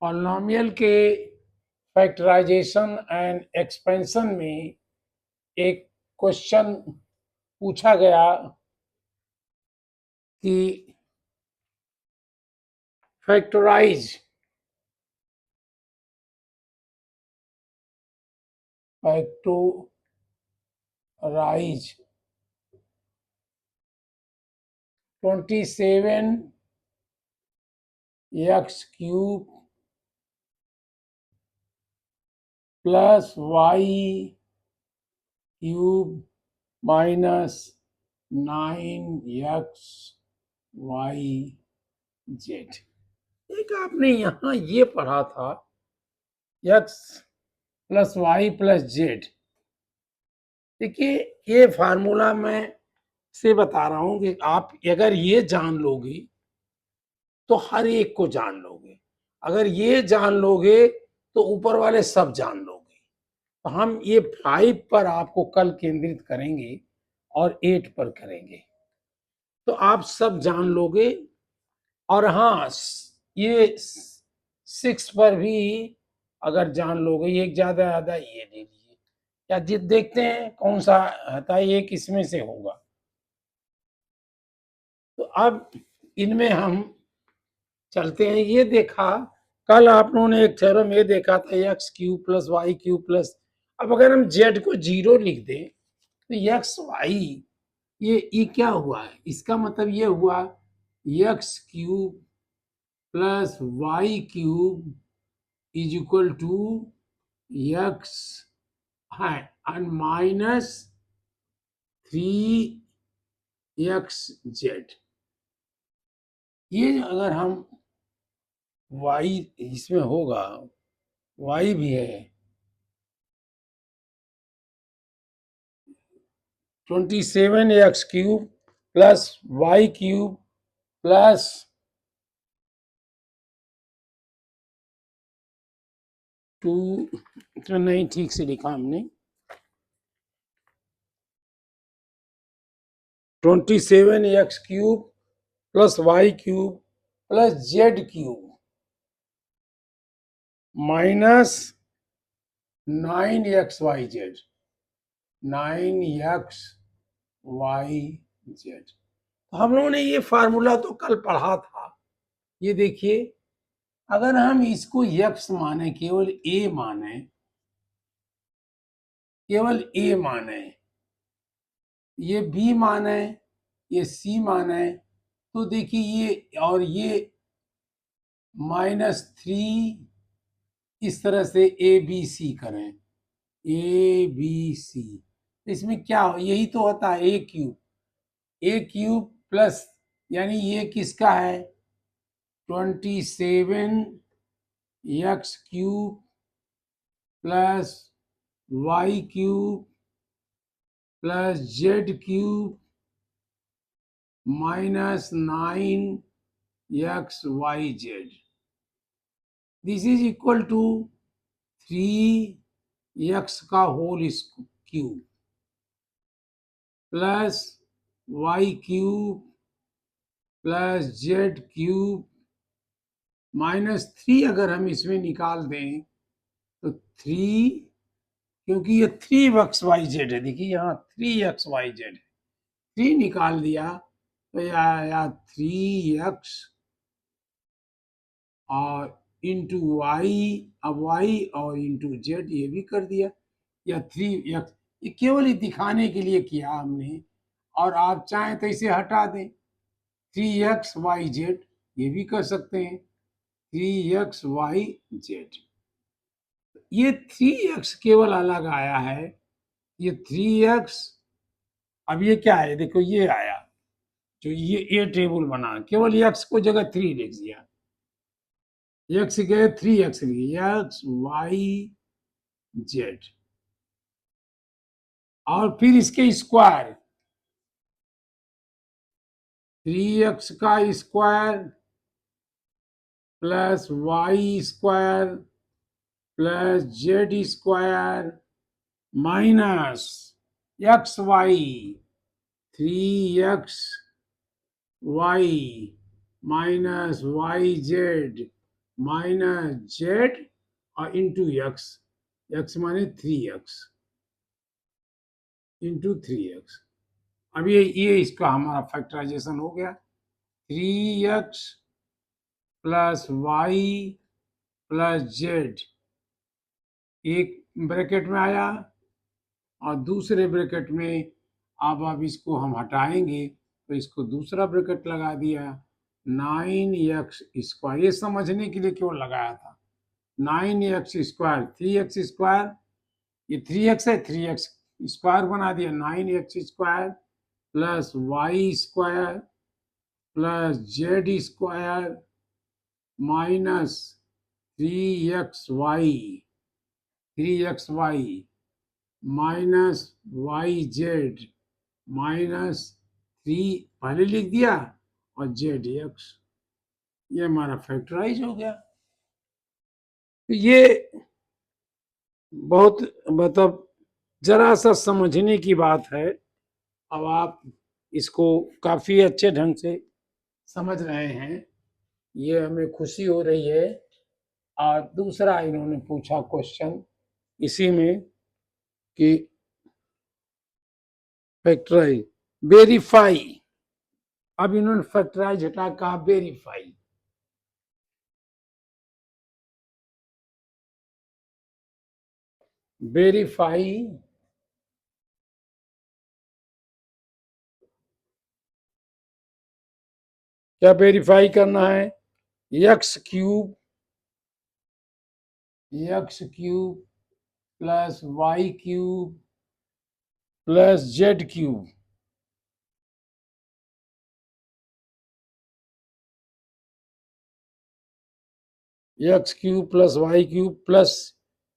Polynomial के factorisation and expansion में एक क्वेश्चन पूछा गया कि factorise 27x³ plus y³ minus 9xyz। एक आपने यहां ये पढ़ा था x plus Y plus Z. देखिए ये फार्मूला मैं से बता रहा हूं कि आप अगर ये जान लोगे तो हर एक को जान लोगे, अगर ये जान लोगे तो ऊपर वाले सब जान लोगे। तो हम ये 5 पर आपको कल केंद्रित करेंगे और 8 पर करेंगे, तो आप सब जान लोगे। और हाँ, ये 6 पर भी अगर जान लोगे, ये ज्यादा ज्यादा ये ले लीजिए, या देखते हैं कौन सा आता है, एक इसमें से होगा। तो अब इनमें हम चलते हैं। ये देखा कल आप लोगों ने एक थ्योरम ये देखा था x³ प्लस y³ प्लस, अब अगर हम z को 0 लिख दें तो xy ये क्या हुआ है, इसका मतलब ये हुआ x³ plus y³ is equal to x है माइनस 3xz। ये अगर हम y इसमें होगा, y भी है 27x³ प्लस y³ प्लस 2, तो नहीं ठीक से लिखा हमने, 27x³ plus y³ plus z³ minus 9xyz 9xyz। हम लोगों ने ये फार्मूला तो कल पढ़ा था। ये देखिए अगर हम इसको x माने, केवल a माने, केवल a माने, ये b माने, ये c माने, तो देखिए ये और ये -3 इस तरह से ए बी सी करें, ए बी सी, इसमें क्या हो, यही तो होता है a³ प्लस, यानी ये किसका है 27x³ plus y³ plus z³ minus 9xyz। This is equal to 3x का whole cube plus y³ plus z³ -3 अगर हम इसमें निकाल दें तो 3, क्योंकि ये 3xyz है, देखिए यहाँ 3xyz है, 3 निकाल दिया तो यह आया 3x और इंटू वाई, अब y और इंटू z ये भी कर दिया, या 3x, ये केवल दिखाने के लिए किया हमने। और आप चाहें तो इसे हटा दें, 3xyz ये भी कर सकते हैं, 3xyz। ये 3x केवल अलग आया है, ये 3x, अब ये क्या है, देखो ये आया, जो ये टेबल बना, केवल x को जगह 3 लिख दिया, x के 3x लिखिए, xyz, और फिर इसके स्क्वायर, 3x का square plus y square plus z square minus xy 3xy minus yz minus Z और इंटू एक्स, एक्स माने 3x इंटू 3x। अब ये इसका हमारा फैक्टराइजेशन हो गया, 3x plus Y plus Z एक ब्रैकेट में आया, और दूसरे ब्रैकेट में अब इसको हम हटाएंगे तो इसको दूसरा ब्रैकेट लगा दिया, 9x²। ये समझने के लिए क्यों लगाया था, 9x², 3x², ये 3x है, 3x² बना दिया, 9x² plus y² plus z² minus 3xy minus yz minus 3 पहले लिख दिया और zx, ये हमारा फैक्टराइज हो गया। ये बहुत मतलब जरा सा समझने की बात है। अब आप इसको काफी अच्छे ढंग से समझ रहे हैं, ये हमें खुशी हो रही है। और दूसरा इन्होंने पूछा क्वेश्चन इसी में कि फैक्टराइज वेरीफाई, अब इन्होंने फैक्टराइज हटा कहा वेरीफाई। वेरीफाई क्या वेरीफाई करना है, x³ plus y³ plus z³ x³ plus y³ plus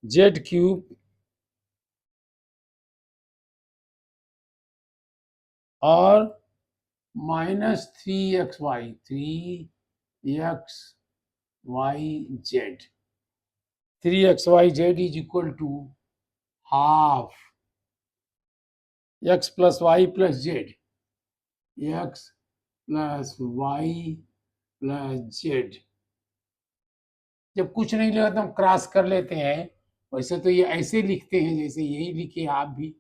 z³ और minus 3xy 3xyz is equal to half x plus Y plus Z, x plus Y plus Z. जब कुछ नहीं लगा तो हम क्रॉस कर लेते हैं, वैसे तो ये ऐसे लिखते हैं जैसे यही लिखे आप भी,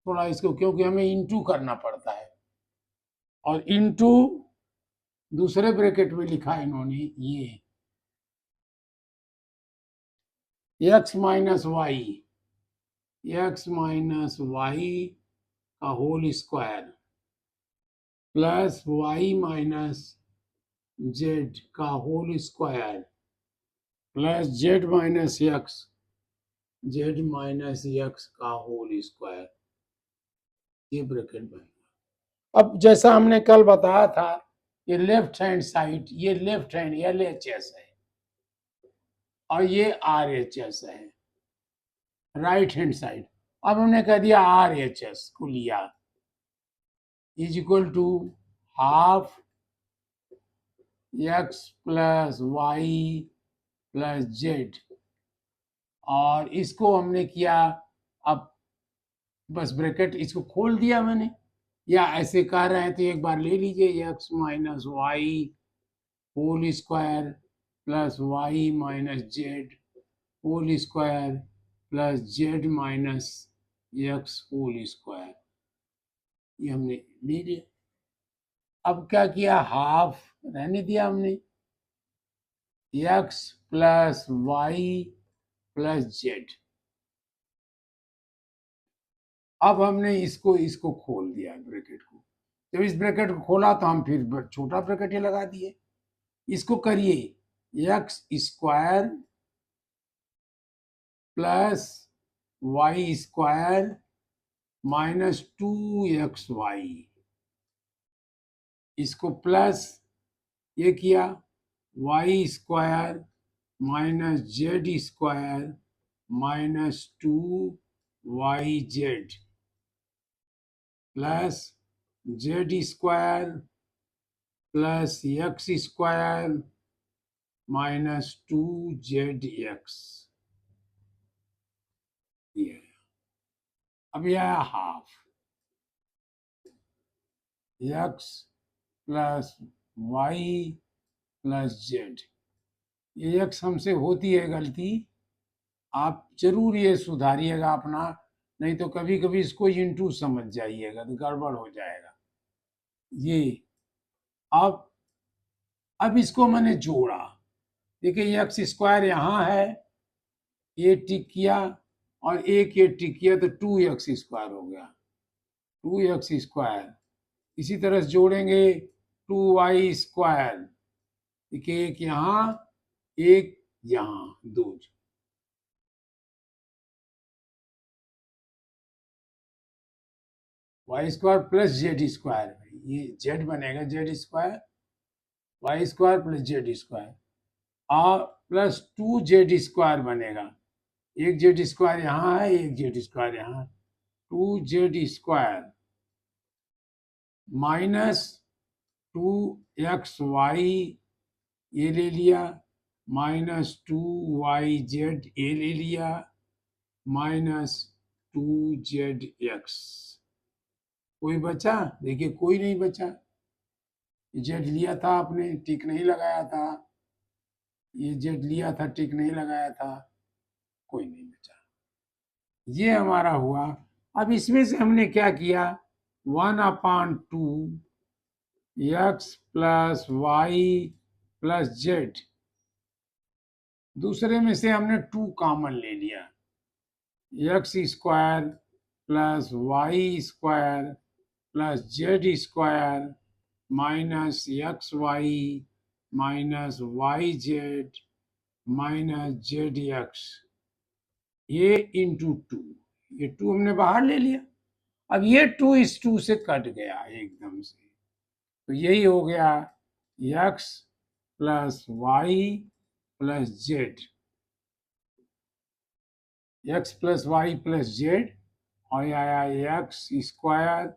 थोड़ा इसको क्योंकि हमें इंटू करना पड़ता है, और इंटू दूसरे ब्रैकेट में लिखा है इन्होंने ये x माइनस वाई का whole square plus Y minus z का whole square plus Z minus x का होल स्क्वायर, ये ब्रैकेट बन। अब जैसा हमने कल बताया था, ये लेफ्ट हैंड साइड, ये लेफ्ट हैंड LHS है और ये RHS है, राइट हैंड साइड। अब हमने कह दिया RHS को लिया is equal to half x plus Y plus Z, और इसको हमने किया, अब बस ब्रैकेट इसको खोल दिया मैंने, या ऐसे कह रहे हैं तो एक बार ले लीजिए, x minus Y whole square plus Y minus Z whole square plus Z minus X whole square, ये हमने ले लिया। अब क्या किया, हाफ रहने दिया हमने, x plus Y plus Z. अब हमने इसको खोल दिया ब्रैकेट को, जब इस ब्रैकेट को खोला तो हम फिर छोटा ब्रैकेट ही लगा दिए, इसको करिए x² plus y² minus 2xy, इसको प्लस ये किया y² minus z² minus 2yz plus z² plus x² minus 2zx, ये अब यह आया half x plus Y plus Z, ये एक्स हमसे होती है गलती, आप जरूर ये सुधारिएगा अपना, नहीं तो कभी कभी इसको इंटू समझ जाइएगा तो गड़बड़ हो जाएगा। ये अब इसको मैंने जोड़ा, देखिए एक्स स्क्वायर यहाँ है, ये टिक किया और एक ये टिक किया तो 2x² हो गया, 2x²। इसी तरह से जोड़ेंगे 2y², देखिए एक यहाँ एक यहाँ, दो y² प्लस z², ये z बनेगा z², y² प्लस z² और प्लस 2z² बनेगा, एक z² यहाँ है एक z² यहाँ, 2z² माइनस 2xy ये ले लिया, माइनस 2yz ये ले लिया, माइनस 2zx। कोई बचा? देखिए कोई नहीं बचा, जेड लिया था आपने, टिक नहीं लगाया था, ये जेड लिया था टिक नहीं लगाया था, कोई नहीं बचा। ये हमारा हुआ। अब इसमें से हमने क्या किया, 1/2 X plus Y plus Z, दूसरे में से हमने 2 कॉमन ले लिया, x² plus y² plus z² minus xy minus yz minus zx, ये इंटू 2, ये 2 हमने बाहर ले लिया। अब ये 2 इस 2 से कट गया एकदम से, तो यही हो गया x plus Y plus Z, X plus Y plus Z, और ये आया x²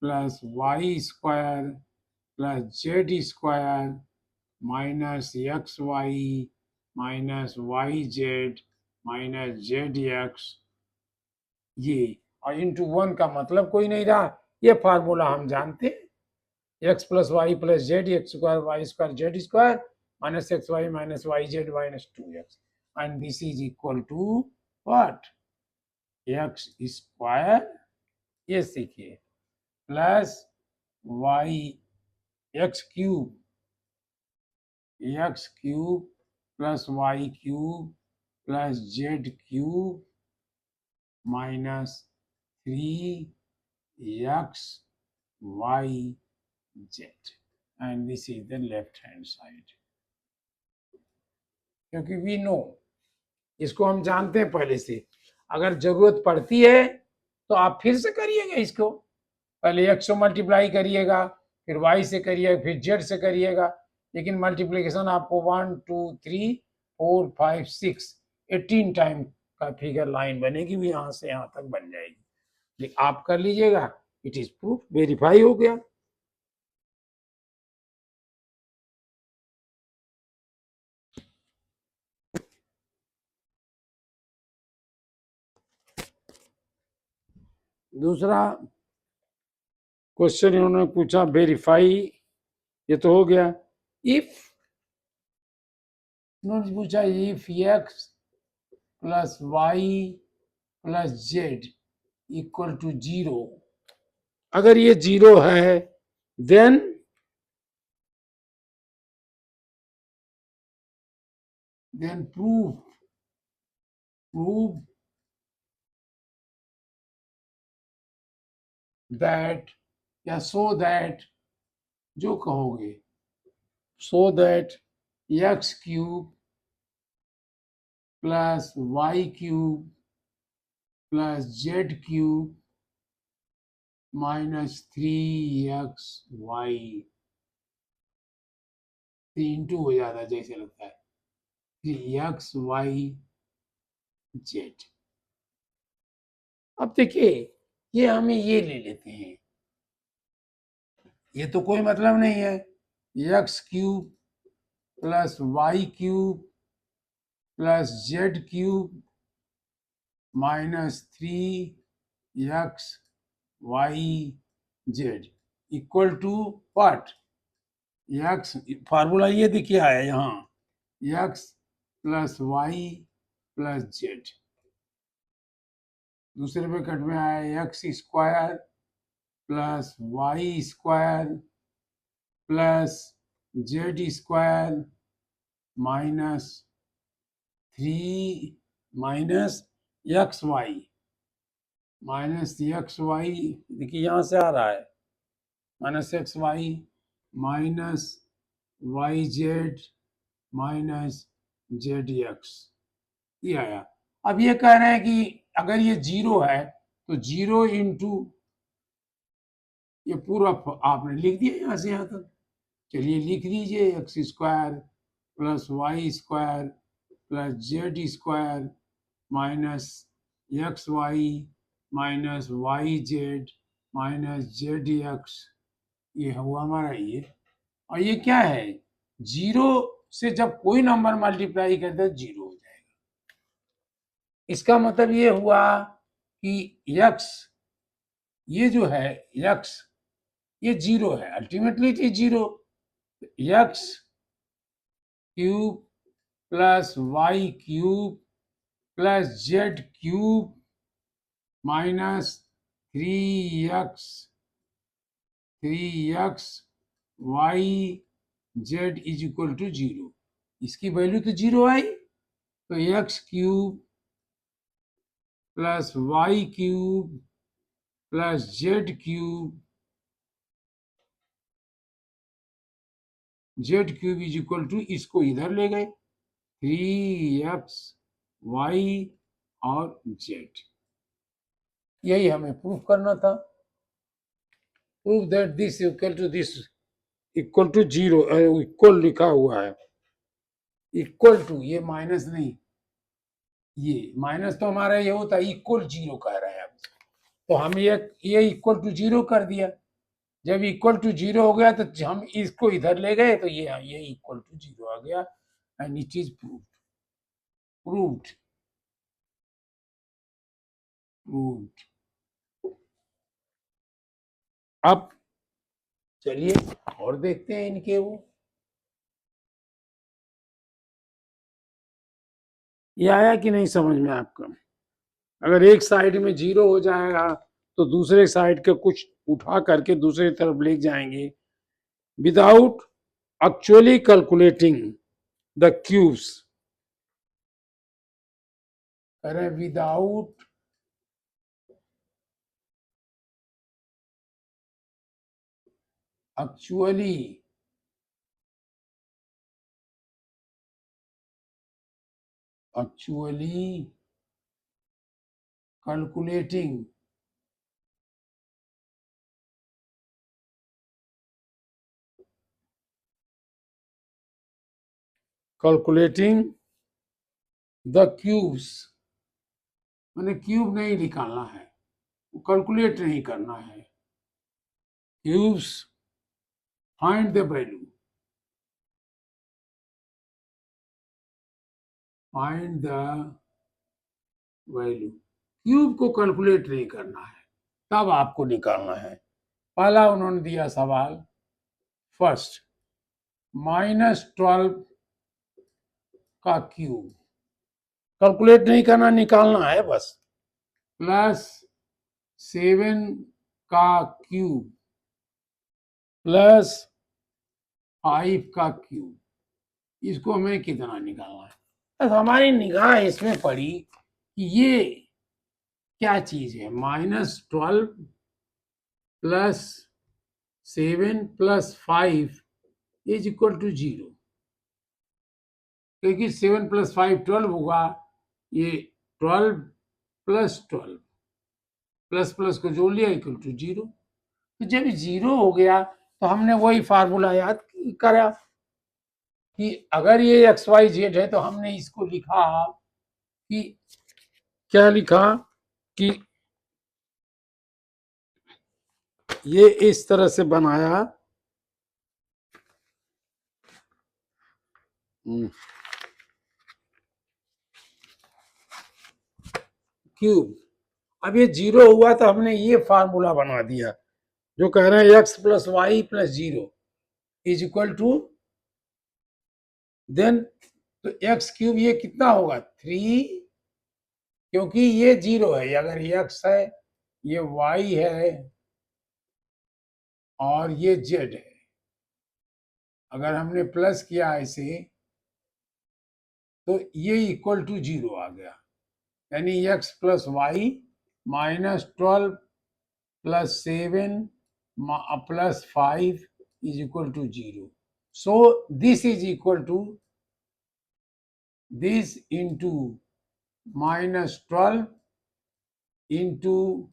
plus y² plus z² minus xy minus yz minus zx, ये और इंटू 1 का मतलब कोई नहीं रहा, ये फार्मूला हम जानते हैं, X plus Y plus Z x² y² z² minus xy minus yz minus 2x, and this is equal to what, x², ये सीखिए, plus Y x³ plus y³ plus z³ minus 3xyz, and this is the left hand side, क्योंकि we know, इसको हम जानते हैं पहले से, अगर जरूरत पड़ती है तो आप फिर से करिएगा इसको, पहले x से मल्टीप्लाई करिएगा, फिर y से करिएगा, फिर z से करिएगा, लेकिन मल्टीप्लिकेशन आपको 1 2 3 4 5 6 18 टाइम का फिगर लाइन बनेगी, भी यहाँ से यहाँ तक बन जाएगी, लेकिन आप कर लीजिएगा, इट इज प्रूफ, वेरीफाई हो गया। दूसरा क्वेश्चन इन्होंने पूछा वेरीफाई, ये तो हो गया। इफ उन्होंने पूछा if X plus Y plus Z equal to 0, अगर ये 0 है देन प्रूव दैट, या सो दैट, जो कहोगे, so that x³ plus y³ plus z³ minus 3xy, into हो जाता है जैसे लगता है, 3xyz। अब देखिए ये हमें ये ले लेते हैं, ये तो कोई मतलब नहीं है, x³ plus y³ plus z³ minus 3xyz equal to what, X, formula ये देखिए आया यहाँ, X plus Y plus Z, दूसरे ब्रैकेट में आया X square plus Y square plus Z square minus 3 minus X Y देखिए यहां से आ रहा है minus X Y minus Y Z minus Z X, ये आया। अब ये कह रहे हैं कि अगर ये जीरो है तो जीरो इंटू ये पूरा आपने लिख दिया यहां से यहां तक, चलिए लिख दीजिए X square plus Y square plus Z square minus X Y minus Y Z minus Z X, ये हुआ हमारा ये। और ये क्या है, जीरो से जब कोई नंबर मल्टीप्लाई करते हैं जीरो हो जाएगा, इसका मतलब ये हुआ कि यक्स ये जो है यक्स ये जीरो है, ultimately it is zero. X cube plus Y cube plus Z cube minus 3x Y Z is equal to zero, इसकी वैल्यू तो जीरो आई, तो X cube plus Y cube plus Z cube is equal to, इसको इधर ले गए 3x Y और Z, यही हमें प्रूफ करना था। Proof that this equal to this equal to zero, equal लिखा हुआ है, इक्वल टू, ये माइनस नहीं, ये माइनस तो हमारा ये होता है, इक्वल जीरो कह रहे हैं, तो हम ये इक्वल टू जीरो कर दिया, जब इक्वल टू जीरो हो गया तो हम इसको इधर ले गए तो ये इक्वल टू जीरो आ गया, and it is proved proved proved. अब चलिए और देखते हैं इनके वो, ये आया कि नहीं समझ में आपका। अगर एक साइड में जीरो हो जाएगा तो दूसरे साइड के कुछ उठा करके दूसरी तरफ ले जाएंगे without actually calculating the cubes, अरे without actually calculating the cubes, मैंने क्यूब नहीं निकालना है, कैलकुलेट नहीं करना है, cubes find the value, find the value, cube को कैलकुलेट नहीं करना है, तब आपको निकालना है। पहला उन्होंने दिया सवाल फर्स्ट -12 का क्यूब, कैलकुलेट नहीं करना, निकालना है बस, +7 का क्यूब +5 का क्यूब, इसको हमें कितना निकालना है। बस हमारी निगाह इसमें पड़ी कि ये क्या चीज है, -12 +7 +5 इज इक्वल टू जीरो, क्योंकि 7 + 5 12 होगा, ये 12 + 12 प्लस प्लस को जोड़ लिया इक्वल टू जीरो, तो जब जीरो हो गया तो हमने वही फार्मूला याद करा कि अगर ये एक्स वाई जेड है तो हमने इसको लिखा कि क्या लिखा कि ये इस तरह से बनाया, क्यूब, अब ये जीरो हुआ तो हमने ये फार्मूला बना दिया जो कह रहे हैं X plus Y plus zero is equal to, then तो एक्स क्यूब ये कितना होगा 3, क्योंकि ये 0 है, अगर ये एक्स है, ये वाई है और ये जेड है। अगर हमने प्लस किया ऐसे तो ये इक्वल टू 0 आ गया, यानी x plus Y -12 plus 7 plus 5 is equal to 0. So this is equal to this into -12 into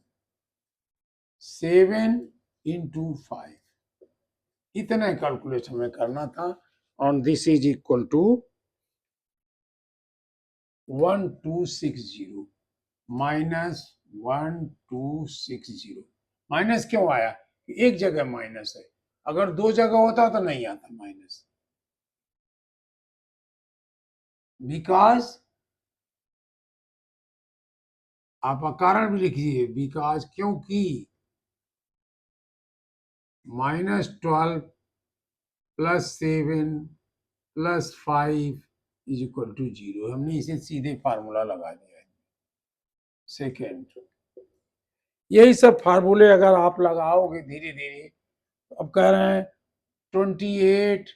7 into 5. इतना कैलकुलेशन में करना था, और this is equal to 1260 -1260। Minus क्यों आया? एक जगह माइनस है, अगर दो जगह होता तो नहीं आता माइनस, बिकॉज आप कारण भी लिखिए, बिकॉज क्योंकि -12 plus 7 plus 5 is equal to 0। हमने इसे सीधे फार्मूला लगा दिया है। सेकेंड, यही सब फार्मूले अगर आप लगाओगे धीरे धीरे, अब कह रहे हैं 28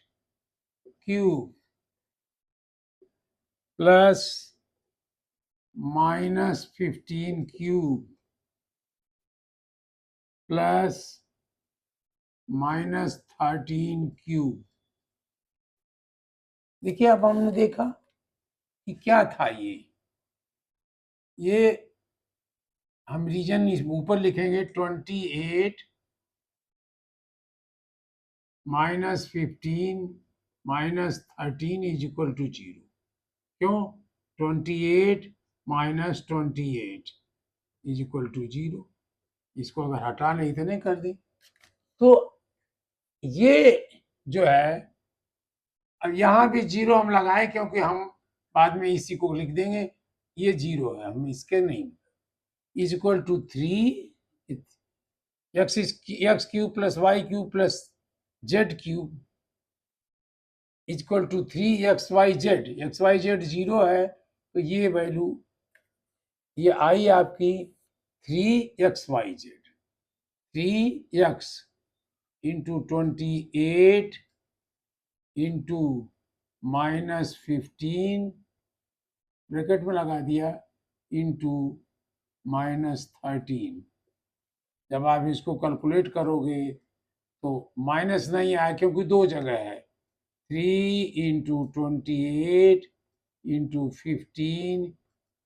cube plus -15 cube plus -13 cube. देखिए अब हमने देखा कि क्या था ये हम रीजन ऊपर लिखेंगे 28 -15 -13 इज इक्वल टू 0। क्यों? 28 -28 इज इक्वल टू 0। इसको अगर हटा नहीं तो नहीं कर दे, तो ये जो है, अब यहाँ भी 0 हम लगाए क्योंकि हम बाद में इसी को लिख देंगे, ये 0 है, हम इसके नहीं, is equal to 3 X cube plus Y cube plus Z cube equal to 3 X Y Z 0 है, तो ये वैल्यू, ये आई आपकी 3 एक्स इंटू 28 इंटू -15 ब्रैकेट में लगा दिया इंटू -13। जब आप इसको कैलकुलेट करोगे तो माइनस नहीं आया क्योंकि दो जगह है, 3 इंटू 28 इंटू 15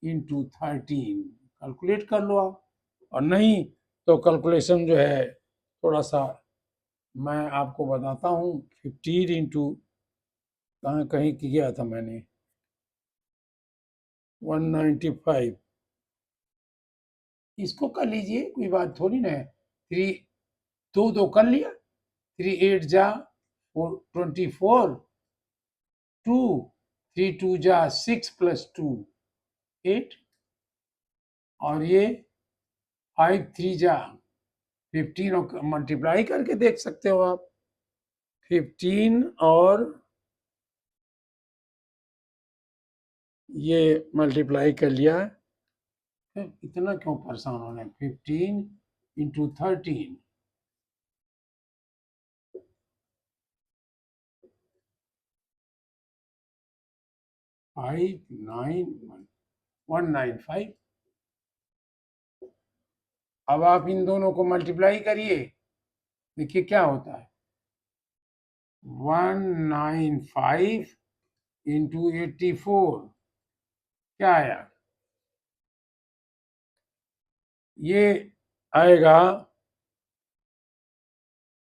इंटू 13, कैलकुलेट कर लो आप, और नहीं तो कैलकुलेशन जो है थोड़ा सा मैं आपको बताता हूँ। 15 इंटू कहाँ कहीं किया था मैंने, 195, इसको कर लीजिए, कोई बात थोड़ी ना है। 3 दो कर लिया, 3 8 जा 24, 2 3 2 जा 6 प्लस 2 8, और ये 5 3 जा 15, और मल्टीप्लाई करके देख सकते हो आप, 15 और ये मल्टीप्लाई कर लिया, फिर इतना क्यों परेशान होना है। 15 इंटू 13, 195। अब आप इन दोनों को मल्टीप्लाई करिए, देखिए क्या होता है, 195 इंटू 84 क्या आया, ये आएगा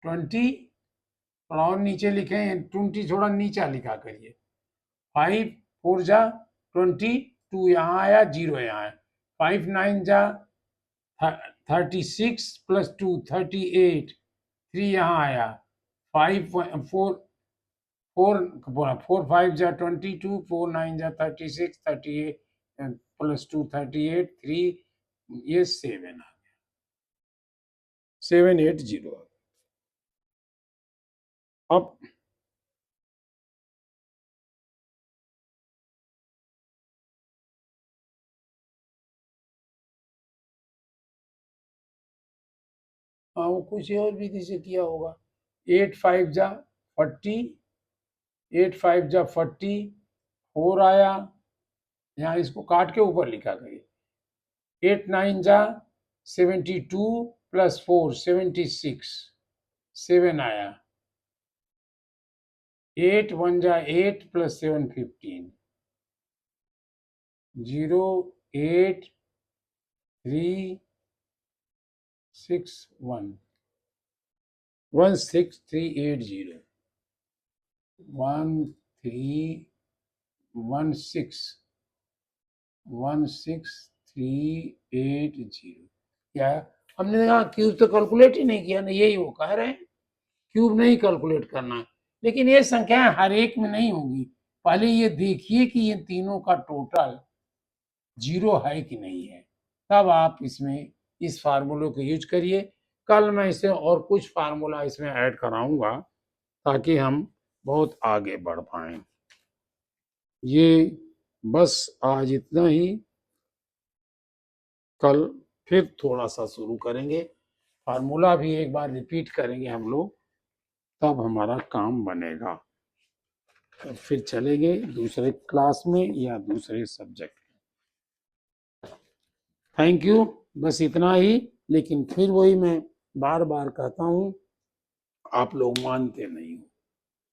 20, थोड़ा और नीचे लिखें, 20 थोड़ा नीचा लिखा करिए, 5 4 जा 20, 2 यहाँ आया, 0 यहाँ आया, 5 9 जा 36 प्लस 2 38, 3 यहाँ आया, 5 4 4 5 जा 22, 4 9 जा 36, 38 प्लस 2 38, 3 ये 7 आ गया, 780। अब हाँ वो कुछ और विधि से किया होगा। 8 5 जा 40, 8 5 जा 40, 4 आया, यहाँ इसको काट के ऊपर लिखा गया। 8 9 जा 72 प्लस 4 76, 7 आया। 8 1 जा 8 प्लस 7 15, 0 8 3 6 1 1 6 3 8 0 1 3 1 6 1 6 3 8 0। क्या है? हमने कहा क्यूब तो कैलकुलेट ही नहीं किया ना, यही वो कह रहे हैं क्यूब नहीं कैलकुलेट करना है। लेकिन ये संख्या हर एक में नहीं होगी, पहले ये देखिए कि ये तीनों का टोटल 0 है कि नहीं है, तब आप इसमें इस फार्मूले को यूज करिए। कल मैं इसे और कुछ फार्मूला इसमें ऐड कराऊंगा ताकि हम बहुत आगे बढ़ पाए। ये बस आज इतना ही, कल फिर थोड़ा सा शुरू करेंगे, फार्मूला भी एक बार रिपीट करेंगे हम लोग, तब हमारा काम बनेगा। तो फिर चलेंगे दूसरे क्लास में या दूसरे सब्जेक्ट में। थैंक यू, बस इतना ही। लेकिन फिर वही मैं बार बार कहता हूँ, आप लोग मानते नहीं हो।